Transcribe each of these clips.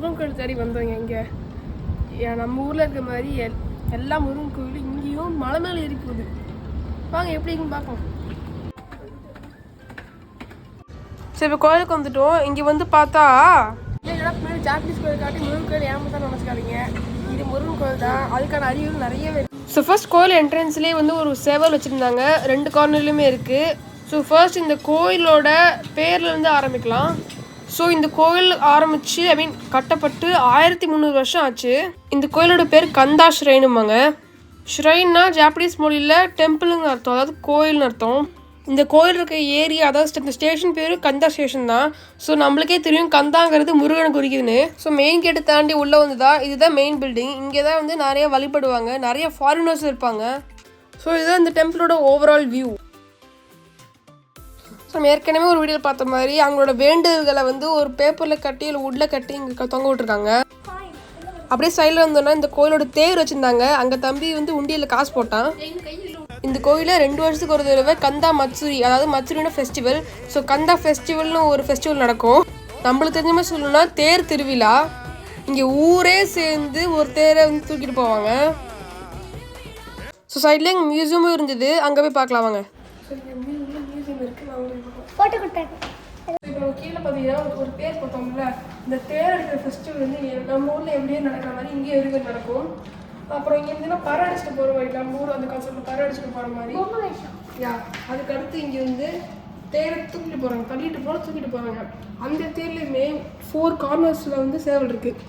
முருகன் கோயில் தேடி வந்தோங்க. இங்கே நம்ம ஊரில் இருக்கிற மாதிரி எல்லா முருகன் கோயிலும் இங்கேயும் மலை மேலே ஏறி போகுது. வாங்க எப்படின்னு பார்ப்போம். சரி, இப்போ கோயிலுக்கு வந்துட்டோம். இங்கே வந்து பார்த்தா பின்னாடி ஜாப்பனீஸ் கோயில் காட்டி முருகன் கோயில் ஏமாத்தான் நினச்சிக்காதீங்க. இது முருகன் கோயில் தான். அதுக்கான அறிவுகள் நிறையவே இருக்குது. ஸோ ஃபர்ஸ்ட் கோயில் என்ட்ரன்ஸ்லேயே வந்து ஒரு சேவல் வச்சுருந்தாங்க. 2 கார்னர்லையுமே இருக்குது. ஸோ ஃபர்ஸ்ட் இந்த கோயிலோட பேர்லேருந்து ஆரம்பிக்கலாம். ஸோ இந்த கோயில் ஆரம்பித்து கட்டப்பட்டு 1300 வருஷம் ஆச்சு. இந்த கோயிலோட பேர் கந்தா ஷ்ரைனுமாங்க. ஷ்ரைன்னா ஜாப்பனீஸ் மொழியில் டெம்பிளுன்னு அர்த்தம், அதாவது கோயில்னு அர்த்தம். இந்த கோயில் இருக்க ஏரியா, அதாவது இந்த ஸ்டேஷன் பேர் கந்தா ஸ்டேஷன் தான். ஸோ நம்மளுக்கே தெரியும் கந்தாங்கிறது முருகனை குறிக்குதுன்னு. ஸோ மெயின் கேட்டை தாண்டி உள்ளே வந்துதா இதுதான் மெயின் பில்டிங். இங்கே தான் வந்து நிறைய வழிபடுவாங்க, நிறைய ஃபாரினர்ஸ் இருப்பாங்க. ஸோ இதுதான் இந்த டெம்பிளோட ஓவரால் வியூ. ஸோ நம்ம ஏற்கனவே ஒரு வீடியோவில் பார்த்த மாதிரி அவங்களோட வேண்டுதல்களை வந்து ஒரு பேப்பரில் கட்டி இல்லை உட்டில் கட்டி இங்கே தொங்க விட்டுருக்காங்க. அப்படியே சைடில் வந்தோன்னா இந்த கோயிலோட தேர் வச்சுருந்தாங்க. அங்கே தம்பி வந்து உண்டியில் காசு போட்டான். இந்த கோயிலில் 2 வருஷத்துக்கு ஒரு தடவை கந்தா மத்சுரி, அதாவது மத்சுரினா ஃபெஸ்டிவல். ஸோ கந்தா ஃபெஸ்டிவல்னு ஒரு ஃபெஸ்டிவல் நடக்கும். நம்மளுக்கு தெரிஞ்ச மாதிரி சொல்லணும்னா தேர் திருவிழா. இங்கே ஊரே சேர்ந்து ஒரு தேரை வந்து தூக்கிட்டு போவாங்க. ஸோ சைடில் எங்கள் மியூசியமும் இருந்தது, அங்கே போய் பார்க்கலாம் வாங்க. மியூசியம் இருக்குது, இப்போ கீழே பார்த்தீங்கன்னா ஒரு தேர் பார்த்தோம்ல, இந்த தேர் எடுக்கிற ஃபெஸ்டிவல் வந்து நம்ம ஊரில் எப்படியே நடக்கிற மாதிரி இங்கேயே எதுக்கு நடக்கும். அப்புறம் இங்கே இருந்துன்னா பறை அடிச்சுட்டு போகிற மாதிரி, நம்ம ஊர் அந்த கான்செப்டில் பறை அடிச்சுட்டு போகிற மாதிரி. அதுக்கடுத்து இங்கே வந்து தேரை தூக்கிட்டு போகிறாங்க, தூக்கிட்டு போகிறாங்க. அந்த தேர்லேயுமே 4 கார்னர்ஸில் வந்து சேவல் இருக்குது.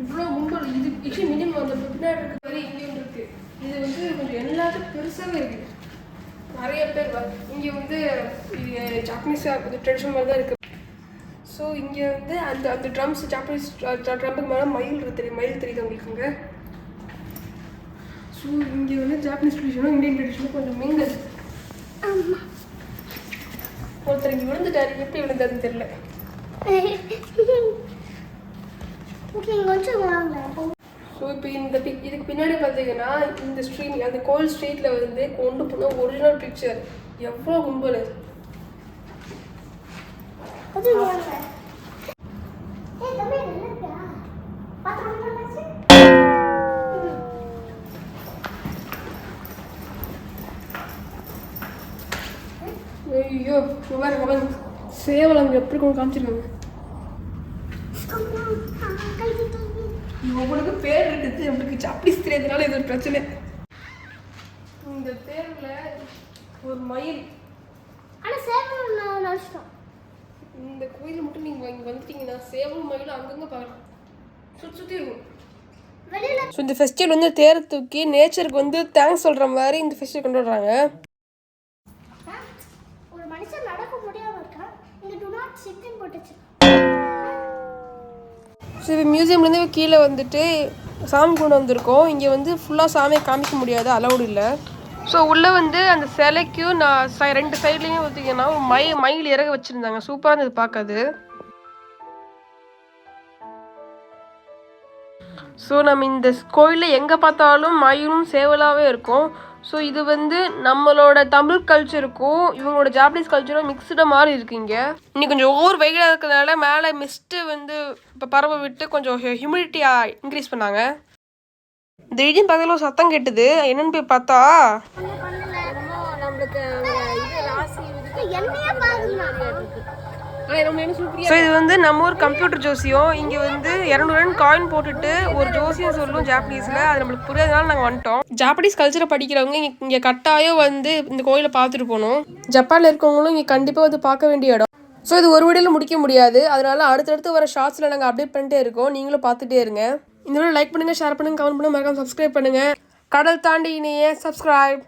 இவ்வளோ கும்பல் இது விஷயம் மினிமம் அந்த பின்னாடி இருக்கிற மாதிரி இங்கேயும் இருக்குது. இது வந்து கொஞ்சம் எல்லாத்துக்கும் பெருசாகவே இருக்குது. நிறைய பேர் இங்கே வந்து ஜாப்பனீஸ் ட்ரெடிஷன் மாதிரி தான் இருக்குது. ஸோ இங்கே வந்து அந்த ட்ரம்ஸ் ஜாப்பனீஸ் ட்ரம்புக்கு மேலே மயில் தெரியுது உங்களுக்குங்க. ஸோ இங்கே வந்து ஜாப்பனீஸ் ட்ரெடிஷனும் இந்தியன் ட்ரெடிஷனும் கொஞ்சம் மிங்கல். ஒருத்தர் இங்கே விழுந்துட்டாரு, எப்படி விழுந்தாருன்னு தெரியல. ஸோ இப்போ இதுக்கு பின்னாடி பார்த்தீங்கன்னா இந்த ஸ்ட்ரீட், அந்த கோயில் ஸ்ட்ரீட்டில் வந்து கொண்டு போனால் ஒரிஜினல் பிக்சர். எவ்வளோ கும்பல்! ஐயோ சேவல் அங்கே எப்படி கொண்டு காமிச்சிருக்காங்க. உங்களுக்கு பேர் இருக்குது, நம்மளுக்கு ஜாப்பனீஸ் தெரியாதனால இது ஒரு பிரச்சனை. இந்த தேர்வில் ஒரு மயில், ஆனால் சேவல் இந்த கோயிலில் மட்டும் நீங்கள் இங்கே வந்துட்டீங்கன்னா சேவல் மயில் அங்கங்கே பார்க்கலாம், சுற்றி இருக்கும். ஸோ இந்த ஃபெஸ்டிவல் வந்து தேரை தூக்கி நேச்சருக்கு வந்து தேங்க்ஸ் சொல்கிற மாதிரி இந்த ஃபெஸ்டிவல் கொண்டாடுறாங்க. ஒரு மனுஷன் நடக்க முடியாமல் இருக்கா, இங்கே டு நாட் சிட்னு போட்டுச்சு. ஸோ இப்போ மியூசியம்லேருந்து கீழே வந்துட்டு சாமி கொண்டு வந்திருக்கோம். இங்கே வந்து ஃபுல்லாக சாமியை காமிக்க முடியாது, அலௌடு இல்லை. ஸோ உள்ளே வந்து அந்த சிலைக்கும் நான் 2 சைட்லேயுமே பார்த்தீங்கன்னா மயில் இறக வச்சுருந்தாங்க. சூப்பராக இருந்தது பார்க்காது. ஸோ நம்ம இந்த கோயிலில் எங்கே பார்த்தாலும் மயிலும் சேவலாகவே இருக்கும். ஸோ இது வந்து நம்மளோட தமிழ் கல்ச்சருக்கும் இவங்களோட ஜாப்பனீஸ் கல்ச்சரும் மிக்ஸ்டு மாதிரி இருக்குங்க. இன்னைக்கு கொஞ்சம் ஓவர் வெயிலாக இருக்கிறதுனால மேலே மிஸ்ட்டு வந்து இப்போ பரவ விட்டு கொஞ்சம் ஹியூமிடிட்டியாக இன்க்ரீஸ் பண்ணாங்க. திடீர்னு பக்கத்தில் ஒரு சத்தம் கேட்டுது. என்னன்னு போய் பார்த்தா ஸோ இது வந்து நம்ம ஊர் கம்ப்யூட்டர் ஜோசியம். இங்கே வந்து 200 காயின் போட்டுட்டு ஒரு ஜோசியம் சொல்லும் ஜாப்பனீஸில். அது நம்மளுக்கு புரியாதனால நாங்கள் வந்துட்டோம். ஜாப்பனீஸ் கல்ச்சரை படிக்கிறவங்க இங்கே கட்டாயம் வந்து இந்த கோயிலை பார்த்துட்டு போகணும். ஜப்பானில் இருக்கவங்களும் இங்கே கண்டிப்பாக வந்து பார்க்க வேண்டிய இடம். ஸோ இது ஒரு வீடியோவில் முடிக்க முடியாது, அதனால அடுத்தடுத்து வர ஷார்ட்ஸில் நாங்கள் அப்டேட் பண்ணிட்டே இருக்கோம். நீங்களும் பார்த்துட்டே இருங்க. இந்த வீடியோ லைக் பண்ணுங்கள், ஷேர் பண்ணுங்கள், கமெண்ட் பண்ணுங்கள், மறக்காம சப்ஸ்கிரைப் பண்ணுங்கள். கடல் தாண்டி இணைய சப்ஸ்கிரைப்.